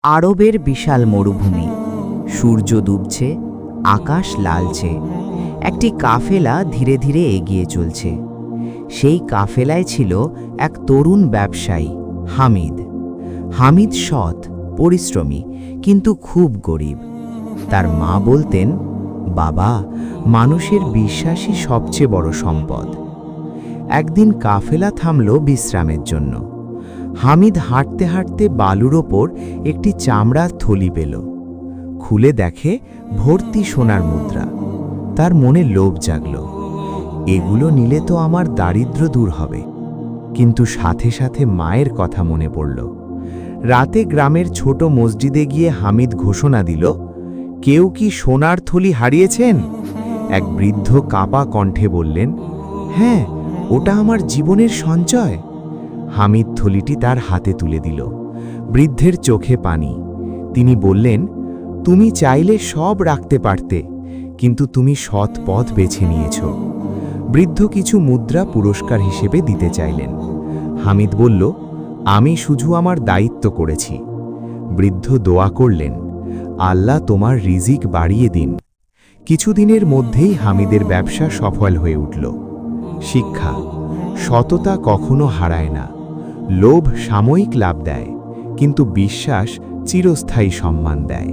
আরবের বিশাল মরুভূমি, সূর্য ডুবছে, আকাশ লালচে। একটি কাফেলা ধীরে ধীরে এগিয়ে চলছে। সেই কাফেলায় ছিল এক তরুণ ব্যবসায়ী, হামিদ। হামিদ সৎ, পরিশ্রমী, কিন্তু খুব গরিব। তার মা বলতেন, বাবা, মানুষের বিশ্বাসই সবচেয়ে বড় সম্পদ। একদিন কাফেলা থামল বিশ্রামের জন্য। হামিদ হাঁটতে হাঁটতে বালুর ওপর একটি চামড়ার থলি পেল। খুলে দেখে ভর্তি সোনার মুদ্রা। তার মনে লোভ জাগল, এগুলো নিলে তো আমার দারিদ্র্য দূর হবে। কিন্তু সাথে সাথে মায়ের কথা মনে পড়ল। রাতে গ্রামের ছোট মসজিদে গিয়ে হামিদ ঘোষণা দিল, কেউ কি সোনার থলি হারিয়েছেন? এক বৃদ্ধ কাঁপা কণ্ঠে বললেন, হ্যাঁ, ওটা আমার জীবনের সঞ্চয়। হামিদ থলিটি তার হাতে তুলে দিল। বৃদ্ধের চোখে পানি। তিনি বললেন, তুমি চাইলে সব রাখতে পারতে, কিন্তু তুমি সৎ পথ বেছে নিয়েছ। বৃদ্ধ কিছু মুদ্রা পুরস্কার হিসেবে দিতে চাইলেন। হামিদ বলল, আমি শুধু আমার দায়িত্ব করেছি। বৃদ্ধ দোয়া করলেন, আল্লাহ তোমার রিজিক বাড়িয়ে দিন। কিছুদিনের মধ্যেই হামিদের ব্যবসা সফল হয়ে উঠল। শিক্ষা: সততা কখনো হারায় না। লোভ সাময়িক লাভ দেয়, কিন্তু বিশ্বাস চিরস্থায়ী সম্মান দেয়।